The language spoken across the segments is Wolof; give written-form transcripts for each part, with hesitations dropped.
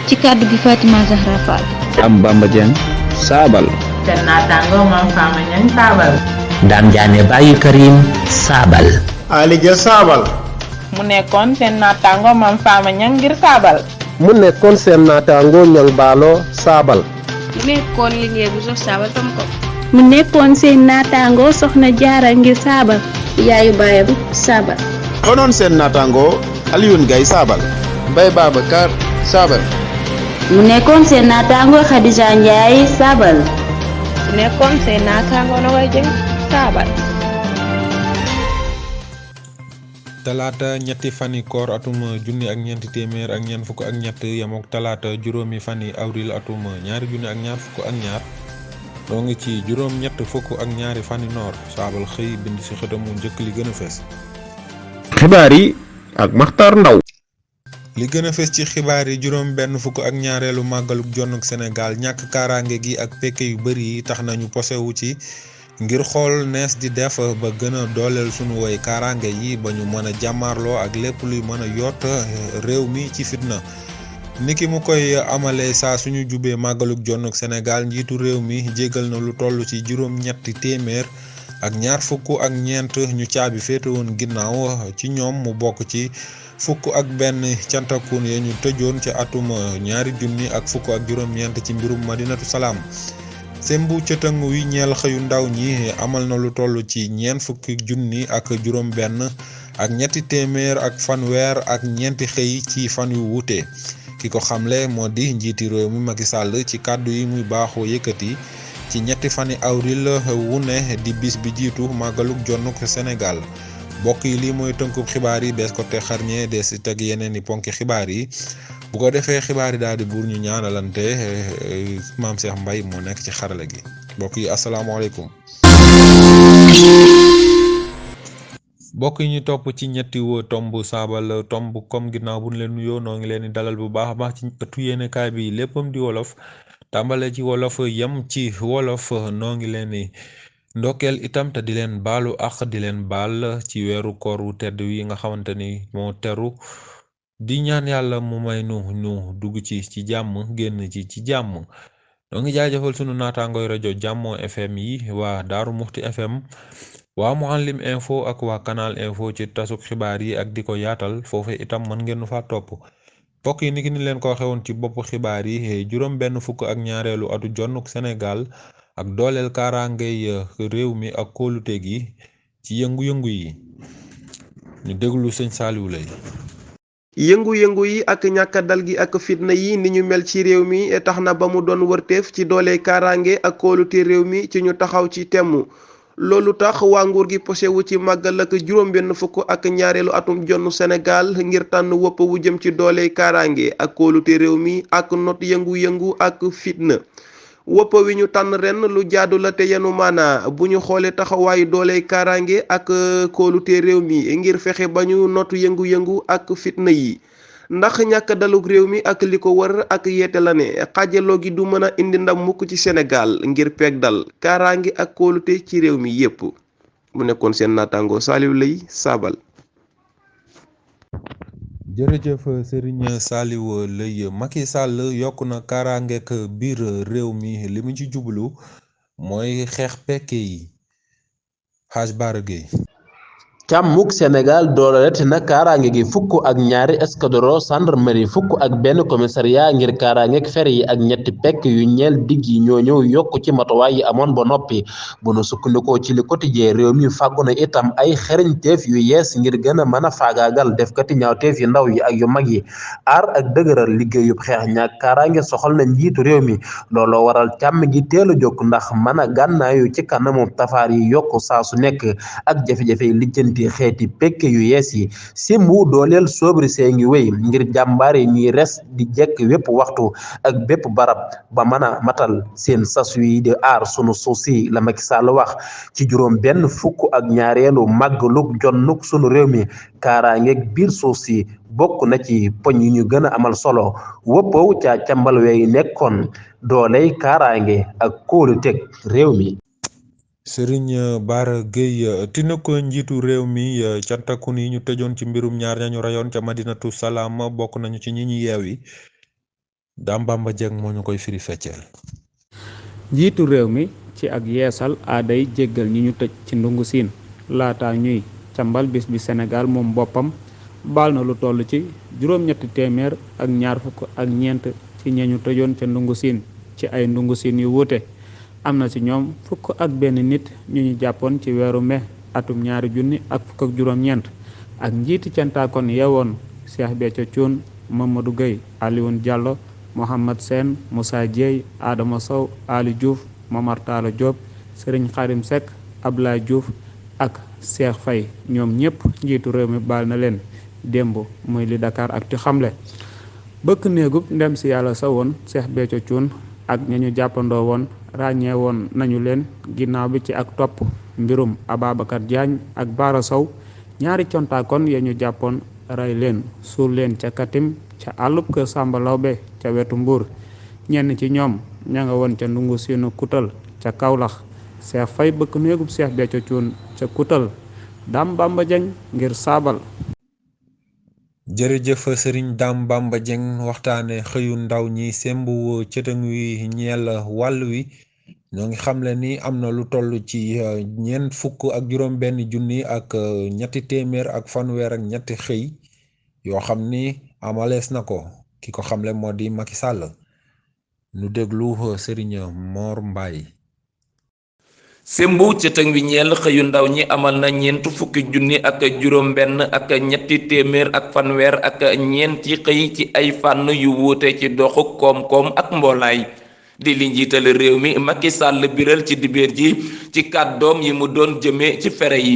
ci kàddu gi Fatima Zahra Fall. am Bamba Dieng saabal. seen naataango Mame Fama Niang saabal. Dame Diané Baye Karim saabal. Ali Dia saabal. mu nekkoon seen naataango Mame Fama Niang ngir saabal. mu nekkoon seen naataango Niang Baalo saabal. mu nekkoon liggéey bu sof saabal tam ko. mu nekkoon seen naataango Soxna Jaara ngir saabal. yaayu baayam saabal. konoon seen naataango Alioune Gaye saabal. Mbaye Babacar saabal. mu nekkoon seen naataango Khadija Ndiaye saabal. mu nekkoon seen naataango Nogoy Dieng saabal. talaata ñetti fani koor atum junni ak ñeenti téeméer ak ñeent fukk ak ñett yamook talaata juróomi fani avril atum ñaari junni ak ñaar fukk ak ñaar doo ngi ci juróom ñett fukk ak ñaari fani noor saabal xëy bind ci xëtamu njëkk li gën a fees. xibaar yi ak Maxtar Ndaw. li gën a fees ci xibaar yi juróom benn fukk ak ñaareelu màggaluk jonnuk Sénégal ñàkk kaaraange gi ak pekke yu bari yi tax nañu posewu ci ngir xool nees di def ba gën a dooleel sunu woy kaaraange yi ba ñu mën a jàmmaarloo ak lépp luy mën a yott réew mi ci fitna niki mu koy amalee saa suñu jubee màggaluk jonnuk Sénégal njiitu réew mi jégal na lu toll ci juróom ñetti téeméer ak ñaar fukk ak ñeent ñu caabi féete woon ginnaaw ci ñoom mu bokk ci fukk ak benn cantakun ya ñu tëjoon ci atum ñaari junni ak fukk ak juróom-ñeent ci mbirum Madinatu Salaam sembu cëtëng wi ñeel xëyu ndaw ñi amal na lu toll ci ñeent fukki junni ak juróom benn ak ñetti téeméer ak fanweer ak ñeenti xëy ci fan yu wuute ki ko xamle moo di njiiti réew mi Macky Sall ci kàddu yi muy baaxoo yëkkati ci ñetti fani avril wu ne di bis bi jiitu màggaluk jonnuk Sénégal mbokk yi lii mooy tënkub xibaar yi bees ko te xarñee des si teg yeneen i ponki xibaar yi bu ko defee xibaar yi daal di buur ñu ñaanalante maam Cheikh Mbaye moo nekk ci xarala gi mbokk yi asalaamaaleykum. mbokk yi ñu topp ci ñetti tomb saabal tomb comme ginnaaw bu ñu leen nuyoo noo ngi leen di dalal bu baax a baax ci ëttu yéenekaay bi léppam di wolof tàmbale ci wolof yem ci wolof noo ngi leen di ndokkeel itam te di leen baalu ak di leen baal ci weeru koor wu tedd wi nga xamante ni moo teru di ñaan yàlla mu may nu dugg ci jàmm génn ci jàmm noo ngi jaajëfal sunu naataangooy rajo Jàmmoo FM yi waa Daaru Muxti FM waa Mouhalim info ak waa Canal info ci tasuk xibaar yi ak di ko yaatal foofu itam mën ngeen fa topp mbokk yi niki ni leen ko xewoon ci bopp xibaar yi juróom benn fukk ak ñaareelu atu jonnuk Sénégal ak dooleel kaaraangey réew mi ak kóolute gi ci yëngu-yëngu yi ñu déglu sëñ Saliou lay yëngu-yëngu yi ak ñàkk dal gi ak fitna yi ni ñu mel ci réew mi tax na ba mu doon wërteef ci doole kaaraange ak kóolute réew mi ci ñu taxaw ci temm loolu tax waa nguur gi posewu ci màggal ak juróom benn fukk ak ñaareelu atum jonnu Sénégal ngir tànn wopp wu jëm ci doole kaaraange ak kóolute réew mi ak not yëngu-yëngu ak fitna wopp wi ñu tànn ren lu jaadu la te yenu maanaa bu ñu xoolee taxawaayu doole kaaraange ak kóolute réew mi ngir fexe ba ñu notu yëngu-yëngu ak fitna yi ndax ñàkk dalug réew mi ak li ko wër ak yeete la ne xaajaloo gi du mën a indi ndam mukk ci Sénégal ngir peeg dal kaaraange ak kóolute ci réew mi yépp mu nekkoon seen naataango Saliou lay saabal. jërëjëf Serigne Saliou lay Macky Sall yokk na kaaraangeek biir réew mi li mu ci jublu mooy xeex pekke yi Hadj Bara Gueye càmmuk Sénégal doolete na kaaraange gi fukk ak ñaari escadron gendarmerie fukk ak benn commissariat ngir kaaraangeek fer yi ak ñetti pekk yu ñeel digg yi ñoo ñëw yokk ci matuwaay yi amoon ba noppi bu nu sukkandikoo ci li quotidien réew mi fàggu na itam ay xereñteef yu yees ngir gën a mën a faagaagal defkati ñaawteef yu ndaw yi ak yu mag yi aar ak dëgëral liggéeyub xeex ñaak kaaraange soxal na njiitu réew mi looloo waral càmm gi teel a jóg ndax mën a gànnaayu ci kanamu tafaar yi yokk saa su nekk ak jafe-jafe yi lijjanti xeeti pekke yu yees yi simbu dooleel sobriquet ngi wéy ngir jàmbaar yi ñuy res di jekk wépp waxtu ak bépp barab ba mën a matal seen sasu yi di aar sunu suuf si la Macky Sall wax ci juróom benn fukk ak ñaareelu màggalug jonnuk sunu réew mi kaaraangeeg biir suuf si bokk na ci poñ yi ñu gën a amal solo wëppaw ca càmbalwe yi nekkoon dooley kaaraange ak kóoluteg réew mi. Serigne Bara Gueye tina ko njiitu réew mi cantakun yi ñu tëjoon ci mbirum ñaar ñañu rayoon ca Madinatu Salaam bokk nañu ci ñi ñu yeewi Dame Bamba Dieng moo ñu koy firi fecceel. njiitu réew mi ci ak yeesal aaday jéggal ñi ñu tëj ci ndungu siin laata ñuy càmbal bis bi Sénégal moom boppam baal na lu toll ci juróom-ñetti téeméer ak ñaar fukk ak ñeent ci ñeñu tëjoon ca ndungu siin ci ay ndungu siin yu wuute. am na ci ñoom fukk ak benn nit ñu ñu jàppoon ci weeru mai atum 2000 ak fukk ak juróom-ñeent ak njiiti cantaakon yeewoon Cheikh Béthio Thioune, Mamadou Gueye, Alioune Diallo, Mohamed Sène, Moussa Dieye, Adama Sow, Ali Diouf, Momar Talla Diop, Serigne Khadim Seck, Ablaye Diouf ak Cheikh Faye ñoom ñëpp njiitu réew mi baal na leen démb muy li Dakar ak ci xamle. bëkk néegub ndem si yàlla sa woon Cheikh Béthio Thioune ak ñañu jàppandoo woon ràññee woon nañu leen ginnaaw bi ci ak topp mbirum Ababacar Diagne ak Bara Sow ñaari contaakon ya ñu jàppoon rey leen suul leen ca Katim ca àllub kër Samba Lawbe ca wetu Mbuur. ñenn ci ñoom ña nga woon ca ndungu siinu Kutal ca Kaolack. Cheikh Faye bëkk néegub Cheikh Béthio Thioune ca Kutal. Dame Bamba Dieng ngir saabal. jërëjëf Serigne Dame Bamba Dieng waxtaane xëyu ndaw ñi sembu cëtëng wi ñeel wàll wi ñoo ngi xamle ni am na lu toll ci ñeent fukk ak juróom benn junni ak ñetti téeméer ak fanweer ak ñetti xëy yoo xam ni amalees na ko ki ko xamle moo di Macky Sall. nu déglu Serigne Mor Mbaye. sembu cëtëng wi ñeel xëyu ndaw ñi amal na ñeent fukki junni ak juróom benn ak ñetti téeméer ak fanweer ak ñeenti xëy ci ay fànn yu wuute ci doxu koom-koom ak mboolaay di li njiital réew mi Macky Sall biral ci dibéer ji ci kàddoom yi mu doon jëmee ci fere yi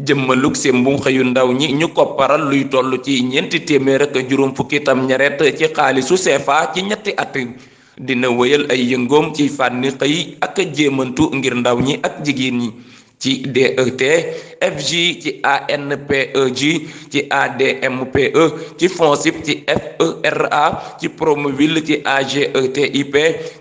jëmmalug sembu xëyu ndaw ñi ñu kopparal luy toll ci ñeenti téeméer ak juróom fukki tam ñaret ci xaalisu CFA ci ñetti at dina wëyal ay yëngoom ci fànni xëy ak jéemantu ngir ndaw ñi ak jigéen ñi ci DET FJ ci ANPEJ ci ADMPE ci FONSIP ci FERA ci Promoville ci AGETIP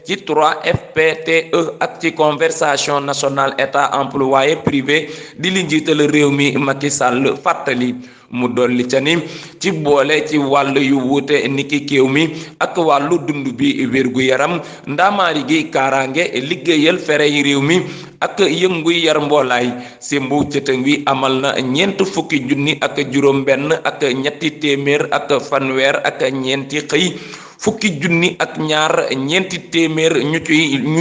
ci 3FPTE ak ci conversation nationale état employé privé di li njiital réew mi Macky Sall fàttali mu dolli ca ni ci boole ci wàll yu wuute niki kéew mi ak wàllu dund bi wérgu yaram ndaamaari gi kaaraange liggéeyal fere yi réew mi ak yëngu yar mboolaay sembu cëtëng wi amal na ñeent fukki junni ak juróom benn ak ñetti téeméer ak fanweer ak ñeenti xëy fukki junni ak ñaar ñeenti téeméer ñu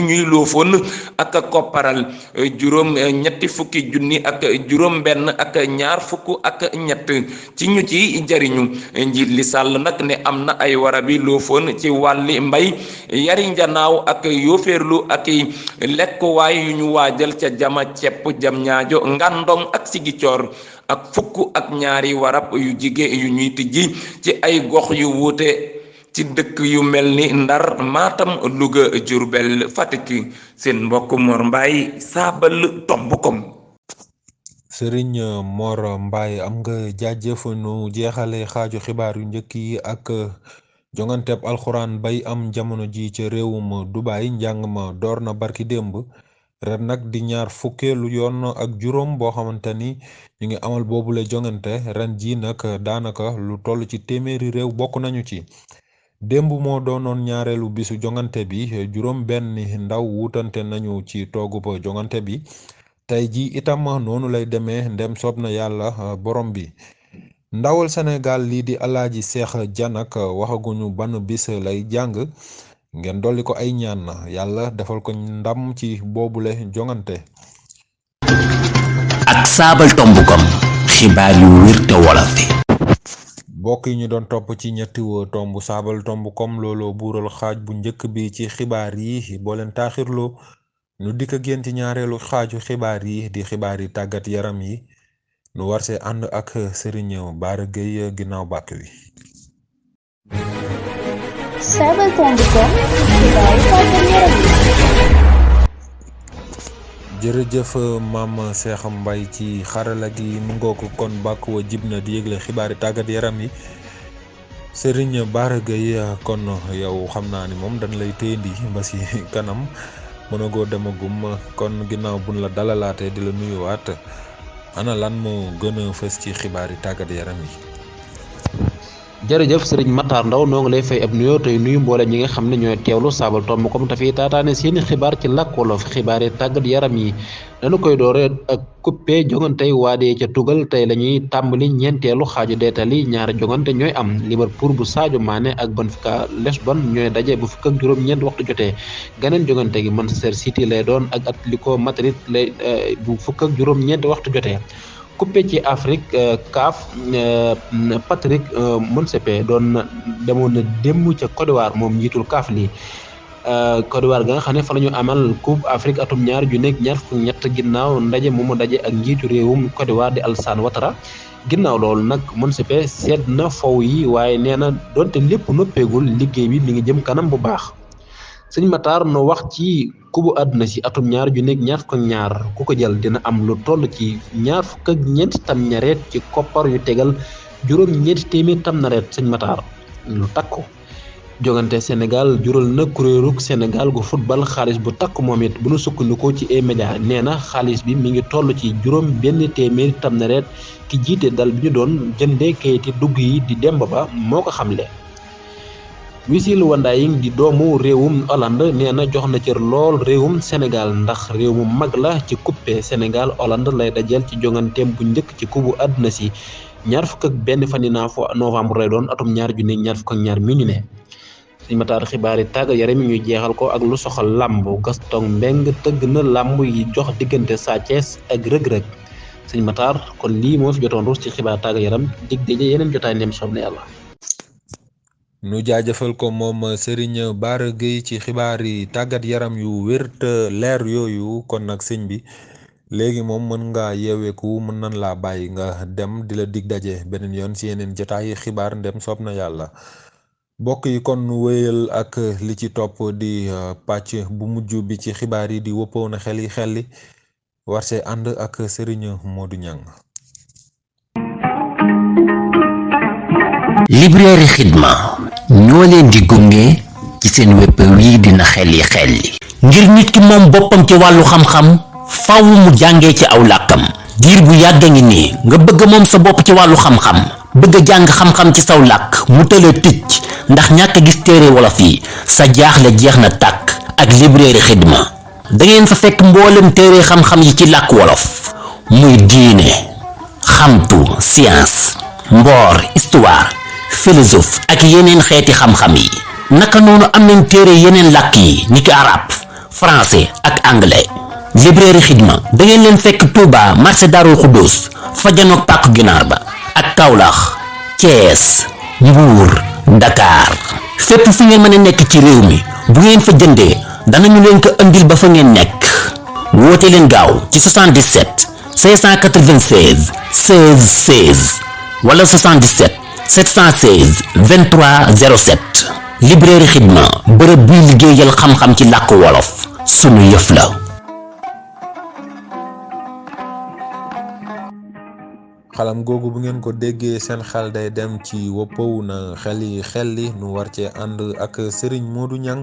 ñuy loofoon ak kopparal juróom ñetti fukki junni ak juróom benn ak ñaar fukk ak ñett ci ñu ci jariñu njiit li Sall nag ne am na ay warabi loofoon ci wàlli mbay yari njanaaw ak yoofeerlu ak lekkuwaay yu ñu waajal ca jama cepp jam ñaajo ngàndong ak Sigicoor ak fukk ak ñaari warab yu jige yu ñuy tijji ci ay gox yu wuute ci dëkk yu mel ni Ndar Matam Louga Diourbel Fatick seen mbokk Mor Mbaye saabal tombukom. Serigne Mor Mbaye am nga jaajëf nu jeexale xaaju xibaar yu njëkk yi ak jonganteb alxuraan bay am jamono ji ca réewum Dubaay njàng ma door na barki démb ren nag di ñaar fukkeelu yoon ak juróom boo xamante ni ñu ngi amal boobule jongante ren ji nag daanaka lu toll ci téeméeri réew bokk nañu ci. démb moo doonoon ñaareelu bisu jongante bi juróom benn ndaw wutante nañu ci toogu ba jongante bi tey ji itam noonu lay demee ndem soob na yàlla borom bi ndawal Sénégal lii di Alaaji Seex Janak waxaguñu ban bis lay jàng ngeen dolli ko ay ñaan yàlla defal ko ndam ci boobule jongante. ak saabal tombukom xibaar yu wér te wolof bokk yi ñu doon topp ci ñetti tomb saabal tomb comme looloo buural xaaj bu njëkk bi ci xibaar yi boo leen taaxirloo nu dikk ak yéen ci ñaareelu xaaju xibaar yi di xibaar yi tàggat yaram yi nu war see ànd ak Serigne Bara Gueye ginnaaw bàkk wi. saabal tomb comme xibaar yi tàggat yaram yi. jërëjëf maam Cheikh Mbaye ci xarala gi mu ngoo ko kon bàkk wa jib na di yëgle xibaari tàggat yaram yi Serigne Bara Gueye kon yow xam naa ni moom dañ lay téyendi ba si kanam mënagoo demagum kon ginnaaw buñ la dalalaatee di la nuyuwaat ana lan moo gën a fës ci xibaari tàggat yaram yi. jërëjëf sëriñ Matar Ndaw noo ngi lay fay ab nuyoo tey nuyu mboolem ñi nga xam ne ñooy teewlu saabal tomb comme tafi taataane seeni xibaar ci làkk wolof xibaar yi tàggat yaram yi dañu koy doore ak coupé jongantey waadee ca tugal tey la ñuy tàmbali ñeenteelu xaaju deetali ñaari jongante ñooy am Liverpool bu Sadio Mané ak Benfica Lisbonne ñooy daje bu fukk ak juróom-ñeent waxtu jotee ganeen jongante gi Manchester City lay doon ak Atlético Madrid lay bu fukk ak juróom-ñeent waxtu jotee coupé ci Afrique CAF Patrick Motsepe demoon na démb ca Côte d'Ivoire moom njiitul CAF lii Côte d'Ivoire ga nga xam ne fa la ñu amal coupe Afrique atum ñaar ju nekk ñaar fukk ñett ginnaaw ndaje moomu daje ak njiitu réewum Côte d'Ivoire di Alassane Ouattara ginnaaw loolu nag Motsepe seet na faw yi waaye nee na donte lépp noppeegul liggéey bi mi ngi jëm kanam bu baax sëñ Matar no wax ci kubu àdduna si atum ñaar ju nekk ñaar fukk ak ñaar ku ko jël dina am lu toll ci ñaar fukk ak ñeenti tam ñareet ci koppar yu tegal juróom-ñeenti téeméer tam nareet sëñ Matar lu takku jogante Sénégal jural na kuréelug Sénégal gu football xaalis bu takk moom it bu nu sukkandikoo ci E-Media nee na xaalis bi mi ngi toll ci juróom benn téeméeri tam nareet ki jiite dal bi ñu doon jëndee kayiti dugg yi di Demba Ba moo ko xamle. Wissel Wandaying di doomu réewum Hollande nee na jox na cër lool réewum Sénégal ndax réew mu mag la ci coupe Sénégal Hollande lay dajeel ci jonganteem bu njëkk ci kubu àdduna si ñaar fukk ak benn fani novembre lay doon atum ñaar junni ñaar fukk ak ñaar mi ñu ne sëñ Matar xibaar yi tàggat yaram mi ñuy jeexal ko ak lu soxal làmb Gaston Mbengue tëgg na làmb yi jox diggante Sa Thiès ak Reug Reug sëñ Matar kon lii moo fi jotoon ruus ci xibaar tàggat yaram dig daje yeneen jotaay ndem soob na yàlla. nu jaajëfal ko moom Serigne Bara Gueye ci xibaar yi tàggat yaram yu wér te leer yooyu kon nag sëñ bi léegi moom mën nga yeeweeku mën nañ laa bàyyi nga dem di la dig daje beneen yoon si yeneen jotaay yi xibaar ndem soob na yàlla bokk yi kon wéyal ak li ci topp di pàcc bu mujj bi ci xibaar yi di wëppoo na xel yi xelli war see ànd ak Serigne Modou Niang. Librairie Xidma ñoo leen di gunge ci seen wépp wii dina xelli ngir nit ki moom boppam ci wàllu xam-xam faw mu jàngee ci aw làkkam diir bu yàgg ngi nii nga bëgg moom sa bopp ci wàllu xam-xam bëgg a jàng xam-xam ci saw làkk mu tëla ticc ndax ñàkk gis téere wolof yi sa jaaxle jeex na tàkk ak Librairie Xidma da ngeen fa fekk mboolem téere xam-xam yi ci làkk wolof muy diine xamtu science mboor histoire philosophe ak yeneen xeeti xam-xam yi naka noonu am nañ téere yeneen làkk yi niki arab français ak anglais Librairie Xidma da ngeen leen fekk Touba marché Darou Khoudoss fa janoog pàkk ginaar ba ak Kaolack Thiès Mbour Dakar fépp fu ngeen mën a nekk ci réew mi bu ngeen fa jëndee danañu leen ko andil ba fa ngeen nekk woote leen gaaw ci 77 596 16 16 wala 77 716 23 07 Librairie Xidma bërëb buy liggéeyal xam-xam ci làkk wolof sunu yëf la. xalam googu bu ngeen ko déggee seen xel day dem ci woppawu na xelli nu war cee ànd ak Serigne Modou Niang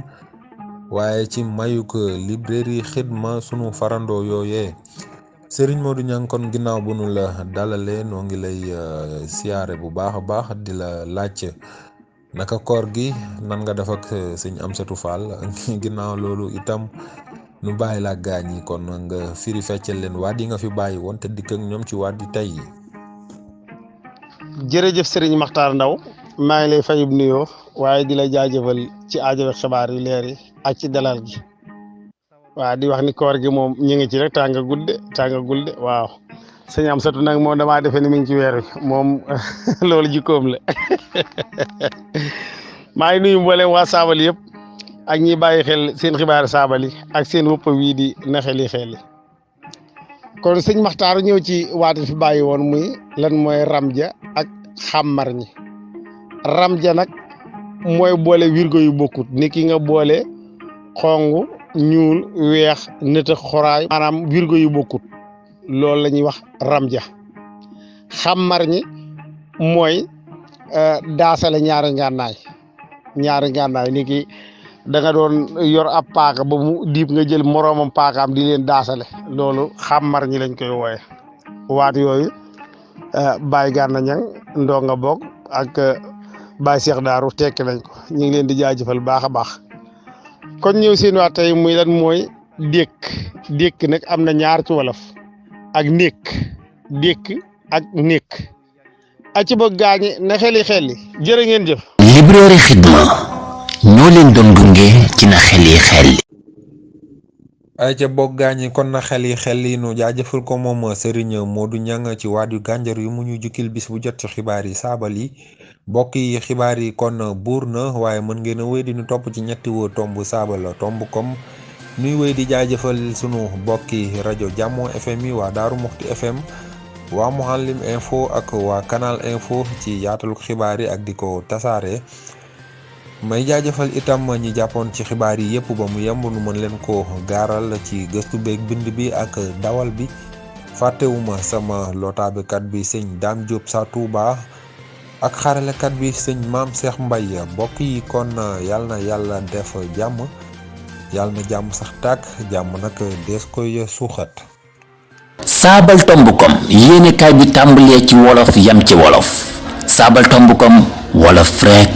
waaye ci mayuk Librairie Xidma sunu farandoo yooyee Serigne Modou Niang kon ginnaaw bu nu la dalalee noo ngi lay siyaare bu baax a baax di la laaj naka koor gi nan nga def ak sëñ Amsatou Fall ginnaaw loolu itam nu bàyyi la gaañ yi kon nga firi feccal leen waat yi nga fi bàyyi woon te dikk ak ñoom ci waat yi tey. jërëjëf Serigne Makhtar Ndaw maa ngi lay fayub nuyoo waaye di la jaajëfal ci aajo xibaar yu leer yi ak ci dalal gi waaw di wax ni koor gi moom ñu ngi ci rek tànga gudde waaw sëñ Amsatou nag moom damaa defee ni mi ngi ci weer wi moom loolu jikkoom la maa ngi nuyu mboolem waa Saabali yëpp ak ñi bàyyi xel seen xibaar Saabali ak seen wëpp wii di na xeli kon sëñ Makhtar ñëw ci waati fi bàyyi woon muy lan mooy ramja ak xàmmar ñi ramja nag mooy boole wirgo yu bokkut ni ki nga boole xong ñuul weex nëtëx xoraay maanaam wirgo yu bokkut loolu la ñuy wax ramja xàmmar ñi mooy daasale ñaari ngànnaay ni ki da nga doon yor ab paaka ba mu diib nga jël moroomam paakaam di leen daasale loolu xàmmar ñi lañ koy wooye waat yooyu Baye Gana Niang Ndonga Bok ak Baye Cheikh Daaru tekki nañ ko ñu ngi leen di jaajëfal baax a baax kon ñëw seen waa tey muy lan mooy dékk nag am na ñaar ci wolof ak dékk ak nékk a ci bëgg gaañi na xeli jërë ngeen jëf. Librairie Xidma ñoo leen doon gunge ci na xel. ay ca bokk gaañi kon na xel yi nu jaajëfal ko moom Serigne Modou Niang ci waat yu gànjar yu mu ñu jukkil bis bu jot ci xibaar yi saabal yi bokk yi xibaar yi kon buur na waaye mën ngeen a wéy di ñu topp ci ñetti woo tomb saabal tomb comme nuy wéy di jaajëfal sunu bokki rajo Jàmmo FM yi waa Daaru Muxti FM waa Mouhalim info ak waa Canal info ci yaatalu xibaar yi ak di ko tasaare may jaajëfal itam ñi jàppoon ci xibaar yi yëpp ba mu yemb nu mën leen ko gaaral ci gëstu beeg bind bi ak dawal bi fàttewuma sama lotaabekat bi sëñ Dame Diop sa Touba ak xaralekat bi sëñ Maam Cheikh Mbaye mbokk yi kon yàlla na yàlla def jàmm yàlla na jàmm sax tàkk jàmm nag dees koy suuxat. saabal tombukom yéenekaay bi tàmbalee ci wolof yam ci wolof saabal tombukom wolof rek